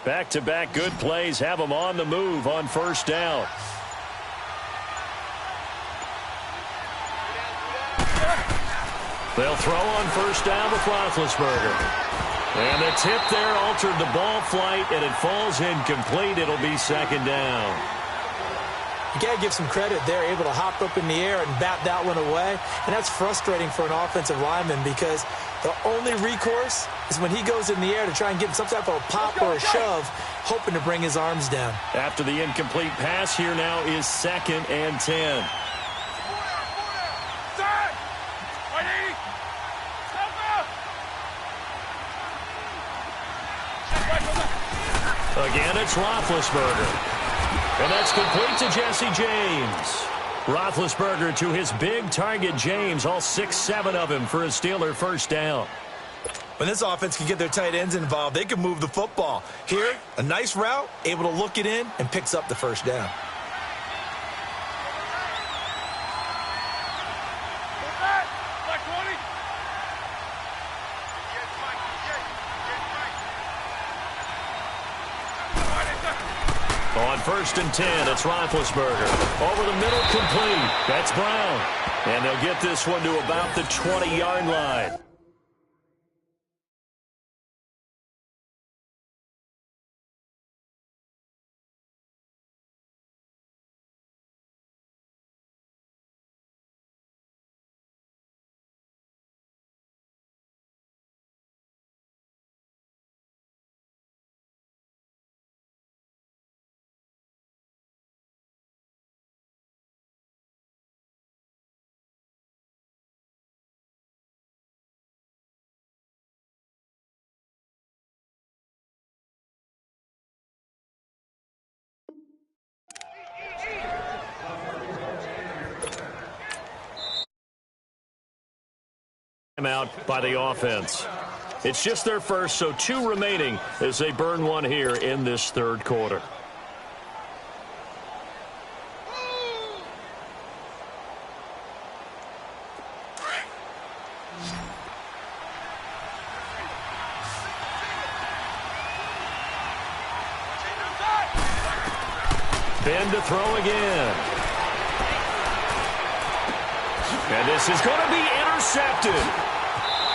Back-to-back good plays have them on the move on first down. They'll throw on first down with Roethlisberger. And the tip there altered the ball flight, and it falls incomplete. It'll be second down. You got to give some credit. They're able to hop up in the air and bat that one away. And that's frustrating for an offensive lineman because the only recourse is when he goes in the air to try and get some type of a pop or a shove, hoping to bring his arms down. After the incomplete pass, here now is 2nd and 10. Again, it's Roethlisberger. And that's complete to Jesse James. Roethlisberger to his big target, James, all 6-7 of him for a Steeler first down. When this offense can get their tight ends involved, they can move the football. Here, a nice route, able to look it in, and picks up the first down. On 1st and 10, it's Roethlisberger. Over the middle, complete. That's Brown. And they'll get this one to about the 20-yard line. Out by the offense. It's just their first, so 2 remaining as they burn one here in this third quarter. Ben to throw again. And this is going to be intercepted.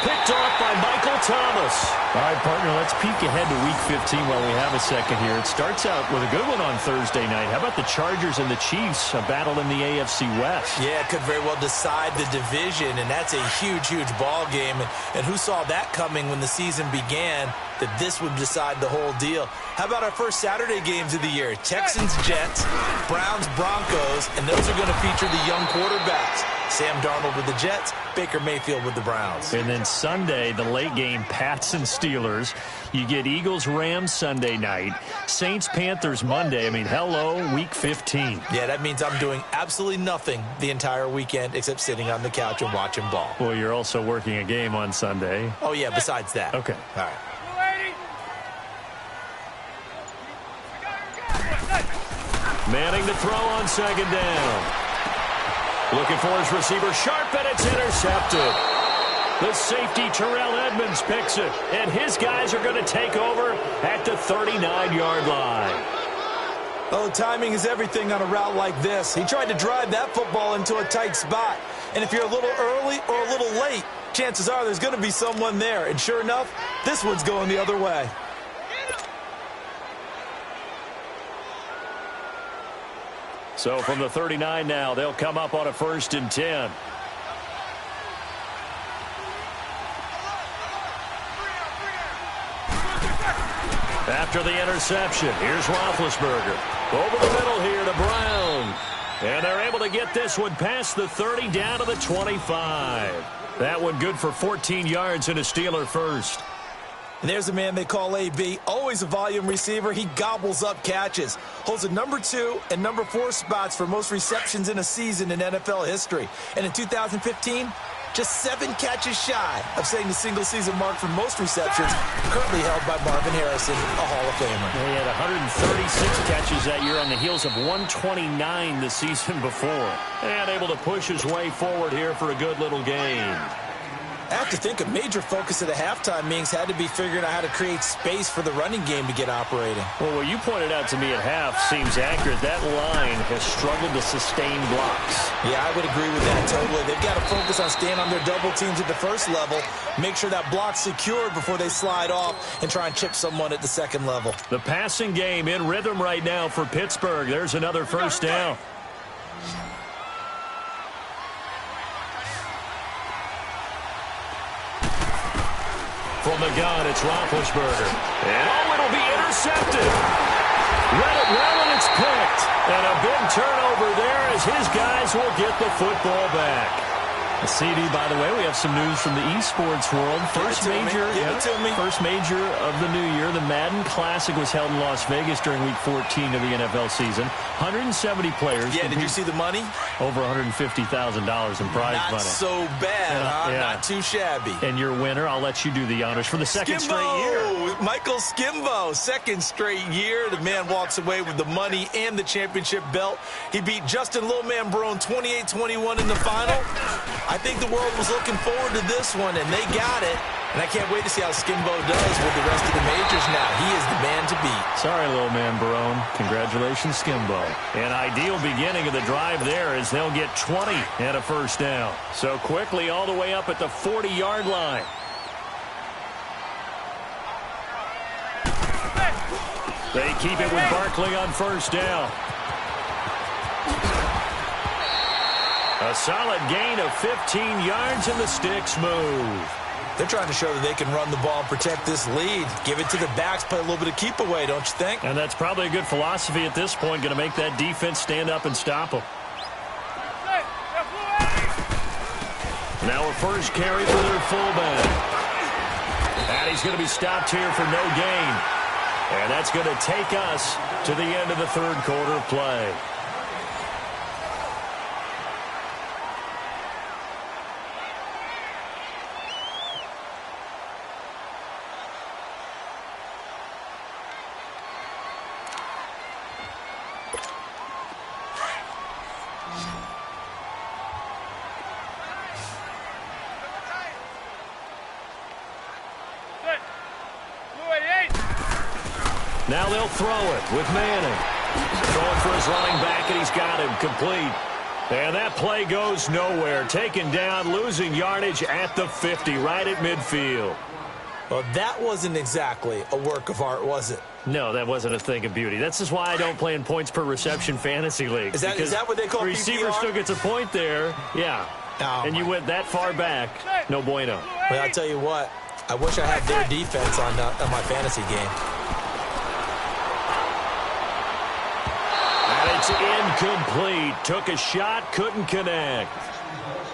Picked off by Michael Thomas. All right, partner, let's peek ahead to Week 15 while we have a second here. It starts out with a good one on Thursday night. How about the Chargers and the Chiefs, a battle in the AFC West? Yeah, it could very well decide the division, and that's a huge, huge ball game. And who saw that coming when the season began, that this would decide the whole deal? How about our first Saturday games of the year? Texans, Jets, Browns, Broncos, and those are going to feature the young quarterbacks. Sam Darnold with the Jets, Baker Mayfield with the Browns. And then Sunday, the late game, Pats and Steelers. You get Eagles, Rams Sunday night, Saints, Panthers Monday. I mean, hello, Week 15. Yeah, that means I'm doing absolutely nothing the entire weekend except sitting on the couch and watching ball. Well, you're also working a game on Sunday. Oh, yeah, besides that. Okay. All right. Manning to throw on second down. Looking for his receiver, sharp, and it's intercepted. The safety, Terrell Edmonds, picks it, and his guys are going to take over at the 39-yard line. Oh, timing is everything on a route like this. He tried to drive that football into a tight spot, and if you're a little early or a little late, chances are there's going to be someone there, and sure enough, this one's going the other way. So from the 39 now, they'll come up on a 1st and 10. After the interception, here's Roethlisberger. Over the middle here to Brown. And they're able to get this one past the 30 down to the 25. That one good for 14 yards and a Steeler first. And there's a man they call AB, always a volume receiver. He gobbles up catches, holds the number 2 and number 4 spots for most receptions in a season in NFL history. And in 2015, just 7 catches shy of setting the single-season mark for most receptions, currently held by Marvin Harrison, a Hall of Famer. He had 136 catches that year on the heels of 129 the season before. And able to push his way forward here for a good little game. I have to think a major focus of the halftime meetings had to be figuring out how to create space for the running game to get operating. Well, what you pointed out to me at half seems accurate. That line has struggled to sustain blocks. Yeah, I would agree with that totally. They've got to focus on staying on their double teams at the first level, make sure that block's secured before they slide off and try and chip someone at the second level. The passing game in rhythm right now for Pittsburgh. There's another first down. From the gun, it's Roethlisberger. And it'll be intercepted. Read it well, and it's picked. And a big turnover there as his guys will get the football back. CD, by the way, we have some news from the esports world. First major of the new year. The Madden Classic was held in Las Vegas during Week 14 of the NFL season. 170 players. Yeah, did you see the money? Over $150,000 in prize money. Not so bad, huh? Yeah. Not too shabby. And your winner, I'll let you do the honors for the second straight year. Michael Skimbo, second straight year. The man walks away with the money and the championship belt. He beat Justin Lowman Brown 28-21 in the final. I think the world was looking forward to this one, and they got it. And I can't wait to see how Skimbo does with the rest of the majors now. He is the man to beat. Sorry, little man Barone. Congratulations, Skimbo. An ideal beginning of the drive there as they'll get 20 and a first down. So quickly all the way up at the 40-yard line. They keep it with Barkley on first down. A solid gain of 15 yards, and the sticks move. They're trying to show that they can run the ball and protect this lead. Give it to the backs, play a little bit of keep away, don't you think? And that's probably a good philosophy at this point, going to make that defense stand up and stop them. Now a first carry for their fullback. And he's going to be stopped here for no gain. And that's going to take us to the end of the third quarter of play. Now they'll throw it with Manning. Throwing for his running back, and he's got him complete. And that play goes nowhere. Taken down, losing yardage at the 50, right at midfield. Well, that wasn't exactly a work of art, was it? No, that wasn't a thing of beauty. That's just why I don't play in points per reception fantasy leagues. Is that what they call the receiver PPR? still gets a point there. Yeah. Oh, and you went that far back. No bueno. Well, I'll tell you what. I wish I had their defense on my fantasy game. It's incomplete. Took a shot, couldn't connect.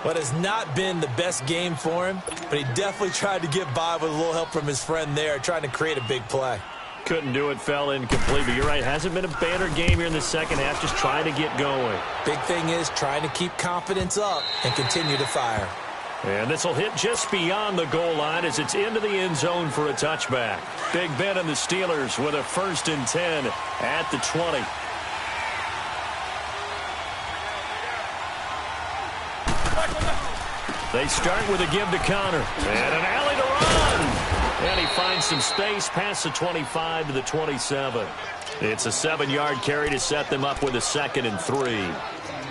But it's not been the best game for him, but he definitely tried to get by with a little help from his friend there, trying to create a big play. Couldn't do it, fell incomplete. But you're right, hasn't been a banner game here in the second half, just trying to get going. Big thing is trying to keep confidence up and continue to fire. And this will hit just beyond the goal line as it's into the end zone for a touchback. Big Ben and the Steelers with a 1st and 10 at the 20. They start with a give to Connor. And an alley to run. And he finds some space past the 25 to the 27. It's a 7-yard carry to set them up with a 2nd and 3.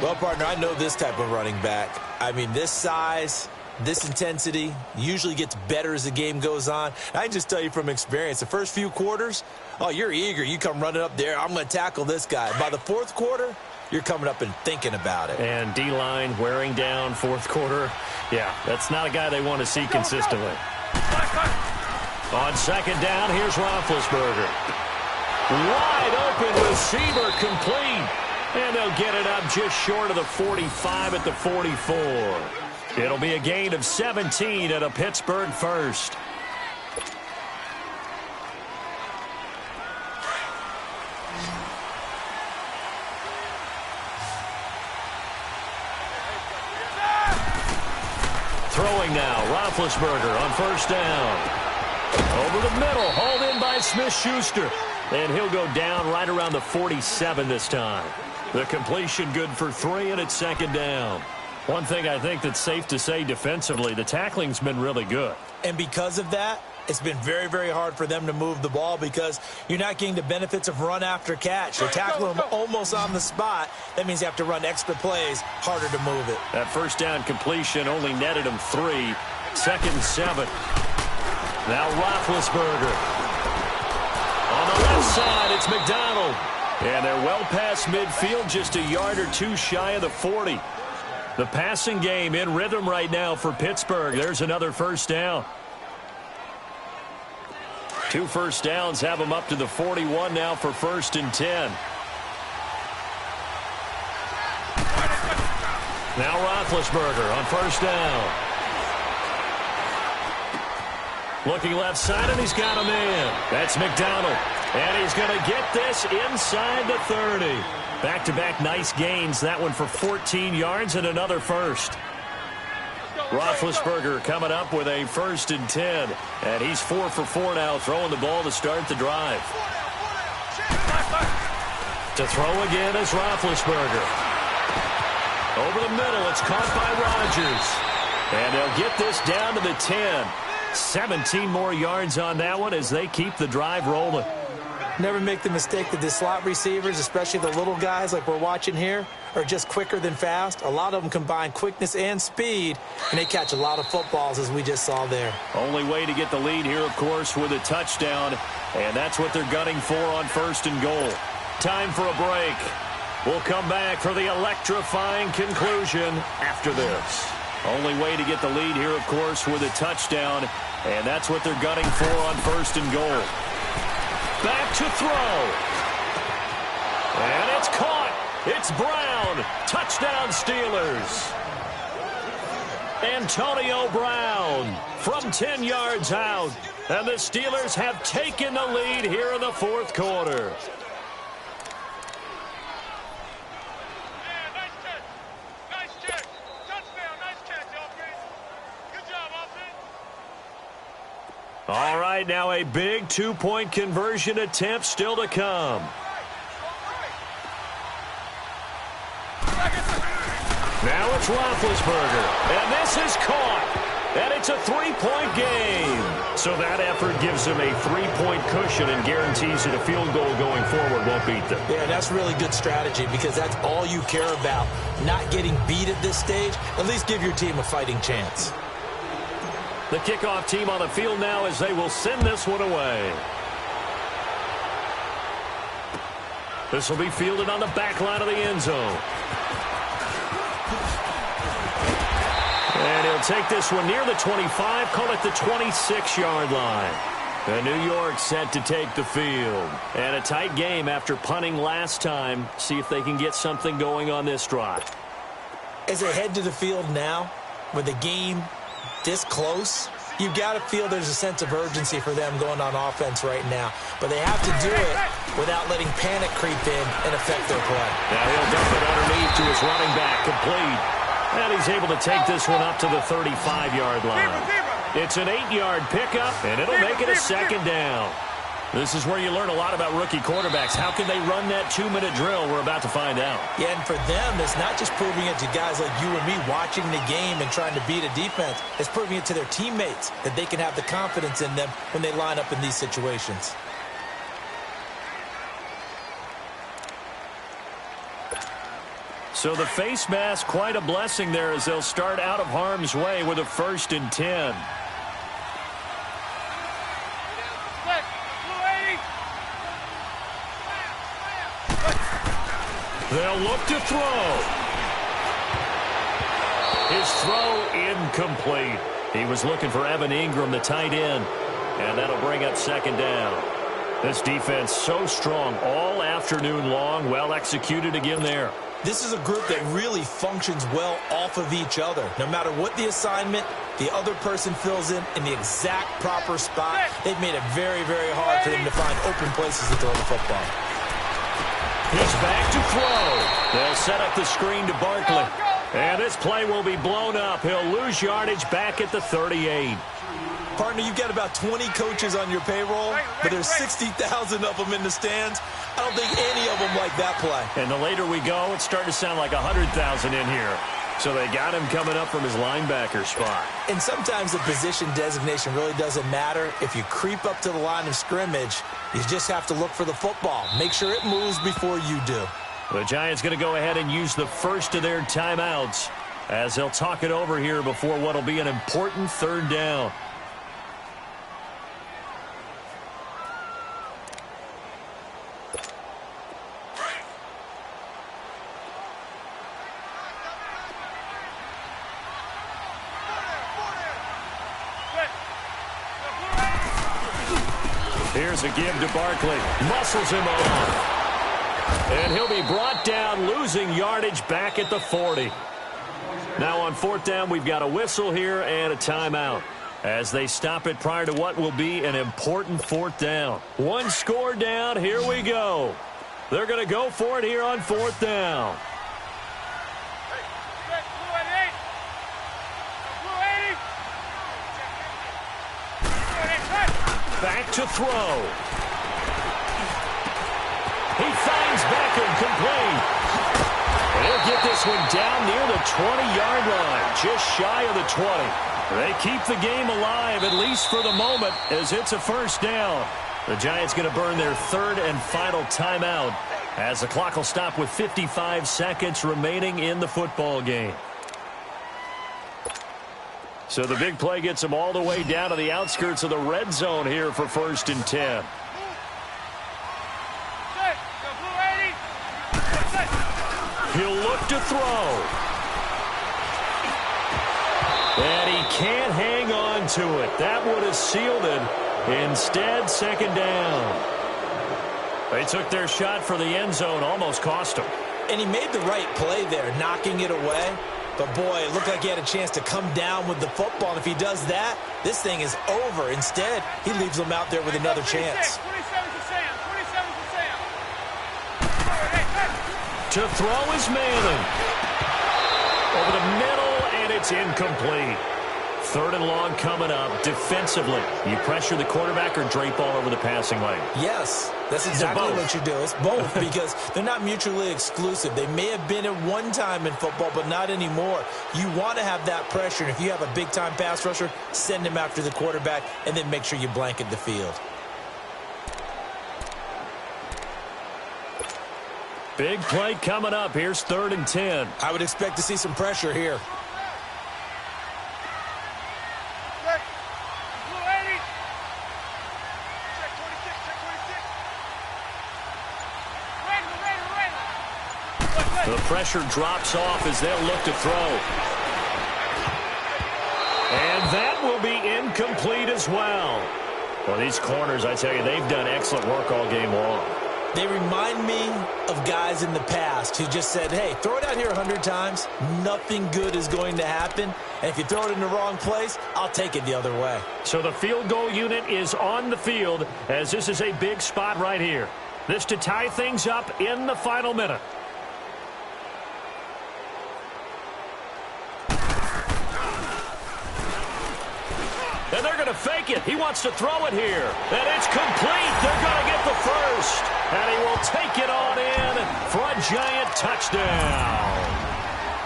Well, partner, I know this type of running back. I mean, this size, this intensity usually gets better as the game goes on. I can just tell you from experience, the first few quarters, oh, you're eager. You come running up there, I'm going to tackle this guy. By the fourth quarter, you're coming up and thinking about it. And D-line wearing down fourth quarter. Yeah, that's not a guy they want to see consistently. On 2nd down, here's Roethlisberger. Wide open receiver complete. And they'll get it up just short of the 45 at the 44. It'll be a gain of 17 at a Pittsburgh first. Throwing now, Roethlisberger on 1st down. Over the middle, hauled in by Smith-Schuster. And he'll go down right around the 47 this time. The completion good for 3, and it's 2nd down. One thing I think that's safe to say defensively, the tackling's been really good. And because of that, it's been very, very hard for them to move the ball because you're not getting the benefits of run after catch. They're tackling them almost on the spot. That means you have to run extra plays, harder to move it. That first down completion only netted him 3. 2nd and 7. Now Roethlisberger. On the left side, it's McDonald. And they're well past midfield, just a yard or 2 shy of the 40. The passing game in rhythm right now for Pittsburgh. There's another first down. 2 first downs have them up to the 41 now for 1st and 10. Now Roethlisberger on 1st down. Looking left side, and he's got a man. That's McDonald. And he's going to get this inside the 30. Back-to-back nice gains. That one for 14 yards and another first. Roethlisberger coming up with a 1st and 10. And he's 4 for 4 now, throwing the ball to start the drive. To throw again is Roethlisberger. Over the middle, it's caught by Rodgers. And they'll get this down to the 10. 17 more yards on that one as they keep the drive rolling. Never make the mistake that the slot receivers, especially the little guys like we're watching here, are just quicker than fast. A lot of them combine quickness and speed, and they catch a lot of footballs, as we just saw there. Only way to get the lead here, of course, with a touchdown, and that's what they're gunning for on 1st and goal. Time for a break. We'll come back for the electrifying conclusion after this. Only way to get the lead here, of course, with a touchdown, and that's what they're gunning for on 1st and goal. Back to throw. And it's caught. It's Brown. Touchdown Steelers. Antonio Brown from 10 yards out. And the Steelers have taken the lead here in the 4th quarter. All right, now a big 2-point conversion attempt still to come. Now it's Roethlisberger, and this is caught, and it's a 3-point game. So that effort gives them a 3-point cushion and guarantees that a field goal going forward won't beat them. Yeah, that's really good strategy because that's all you care about, not getting beat at this stage. At least give your team a fighting chance. The kickoff team on the field now as they will send this one away. This will be fielded on the back line of the end zone. And he'll take this one near the 25, call it the 26-yard line. And New York set to take the field. And a tight game after punting last time. See if they can get something going on this drive. As they head to the field now, with the game this close, you've got to feel there's a sense of urgency for them going on offense right now. But they have to do it without letting panic creep in and affect their play. Now he'll dump it underneath to his running back, complete. And he's able to take this one up to the 35-yard line. It's an 8-yard pickup, and it'll make it a 2nd down. This is where you learn a lot about rookie quarterbacks. How can they run that 2-minute drill? We're about to find out. Yeah, and for them, it's not just proving it to guys like you and me watching the game and trying to beat a defense. It's proving it to their teammates that they can have the confidence in them when they line up in these situations. So the face mask, quite a blessing there as they'll start out of harm's way with a 1st and 10. They'll look to throw. His throw incomplete. He was looking for Evan Ingram, the tight end, and that'll bring up 2nd down. This defense so strong all afternoon long, well executed again there. This is a group that really functions well off of each other. No matter what the assignment, the other person fills in the exact proper spot. They've made it very, very hard for them to find open places to throw the football. He's back to throw. They'll set up the screen to Barkley. And this play will be blown up. He'll lose yardage back at the 38. Partner, you've got about 20 coaches on your payroll, but there's 60,000 of them in the stands. I don't think any of them like that play. And the later we go, it's starting to sound like 100,000 in here. So they got him coming up from his linebacker spot. And sometimes the position designation really doesn't matter. If you creep up to the line of scrimmage, you just have to look for the football. Make sure it moves before you do. The Giants going to go ahead and use the first of their timeouts as they'll talk it over here before what will be an important third down. Here's a give to Barkley. Muscles him off. And he'll be brought down, losing yardage back at the 40. Now on fourth down, we've got a whistle here and a timeout as they stop it prior to what will be an important fourth down. One score down. Here we go. They're going to go for it here on fourth down. Back to throw. He finds Beckham complete. And he'll get this one down near the 20-yard line, just shy of the 20. They keep the game alive, at least for the moment, as it's a first down. The Giants going to burn their third and final timeout as the clock will stop with 55 seconds remaining in the football game. So the big play gets them all the way down to the outskirts of the red zone here for 1st and 10. He'll look to throw. And he can't hang on to it. That would have sealed it. Instead, second down. They took their shot for the end zone, almost cost him. And he made the right play there, knocking it away. But, boy, it looked like he had a chance to come down with the football. And if he does that, this thing is over. Instead, he leaves them out there with another chance. To throw is Manning. Over the middle, and it's incomplete. Third and long coming up. Defensively, you pressure the quarterback or drape all over the passing lane? Yes, that's exactly what you do. It's both because they're not mutually exclusive. They may have been at one time in football, but not anymore. You want to have that pressure, and if you have a big-time pass rusher, send him after the quarterback, and then make sure you blanket the field. Big play coming up. Here's 3rd and 10. I would expect to see some pressure here. The pressure drops off as they'll look to throw. And that will be incomplete as well. Well, these corners, I tell you, they've done excellent work all game long. They remind me of guys in the past who just said, hey, throw it out here 100 times. Nothing good is going to happen. And if you throw it in the wrong place, I'll take it the other way. So the field goal unit is on the field as this is a big spot right here. This to tie things up in the final minute. And they're going to fake it. He wants to throw it here. And it's complete. They're going to get the first. And he will take it on in for a giant touchdown.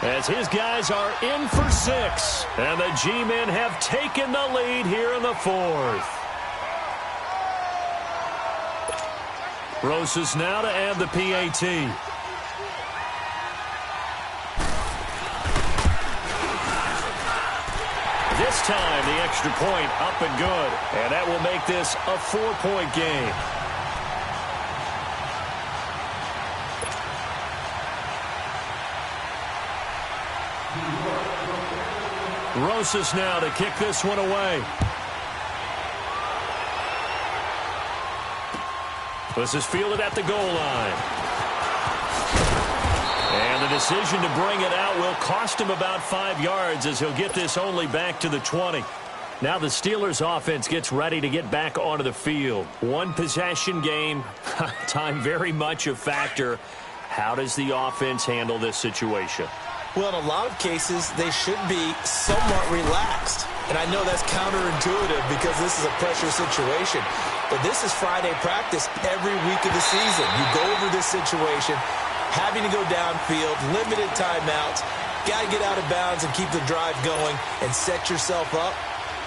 As his guys are in for 6. And the G-men have taken the lead here in the 4th. Rosas now to add the PAT. This time, the extra point up and good. And that will make this a 4-point game. Rosas now to kick this one away. This is fielded at the goal line. And the decision to bring it out will cost him about 5 yards as he'll get this only back to the 20. Now the Steelers offense gets ready to get back onto the field. One possession game, time very much a factor. How does the offense handle this situation? Well, in a lot of cases, they should be somewhat relaxed. And I know that's counterintuitive because this is a pressure situation. But this is Friday practice every week of the season. You go over this situation, having to go downfield, limited timeouts. Got to get out of bounds and keep the drive going and set yourself up.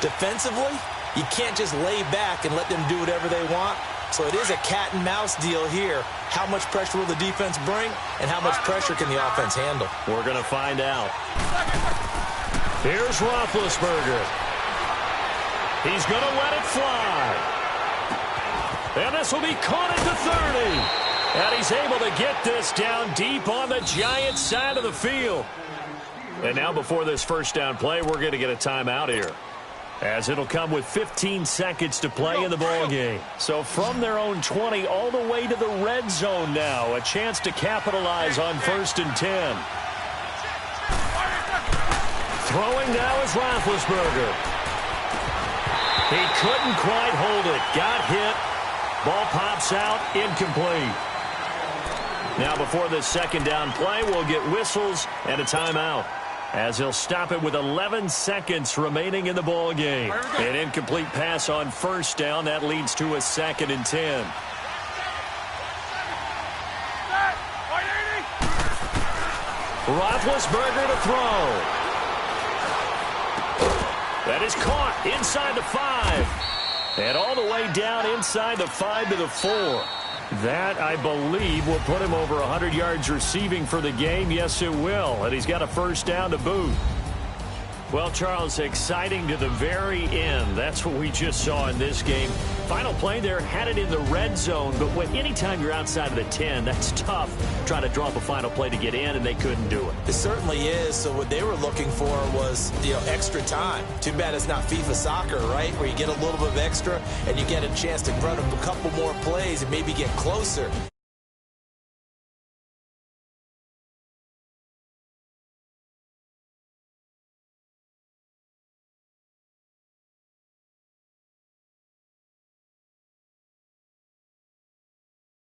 Defensively, you can't just lay back and let them do whatever they want. So it is a cat and mouse deal here. How much pressure will the defense bring, and how much pressure can the offense handle? We're going to find out. Here's Roethlisberger. He's going to let it fly. And this will be caught at the 30. And he's able to get this down deep on the Giants' side of the field. And now before this first down play, we're going to get a timeout here, as it'll come with 15 seconds to play in the ball game. So from their own 20 all the way to the red zone now, a chance to capitalize on 1st and 10. Throwing now is Roethlisberger. He couldn't quite hold it. Got hit. Ball pops out, incomplete. Now before this second down play, we'll get whistles and a timeout, as he'll stop it with 11 seconds remaining in the ball game. An incomplete pass on 1st down. That leads to a 2nd and 10. Roethlisberger to throw. That is caught inside the 5. And all the way down inside the 5 to the 4. That, I believe, will put him over 100 yards receiving for the game. Yes, it will. And he's got a 1st down to boot. Well, Charles, exciting to the very end. That's what we just saw in this game. Final play there, had it in the red zone. But anytime you're outside of the 10, that's tough. Trying to draw up a final play to get in, and they couldn't do it. It certainly is. So what they were looking for was, extra time. Too bad it's not FIFA soccer, right, where you get a little bit of extra and you get a chance to run a couple more plays and maybe get closer.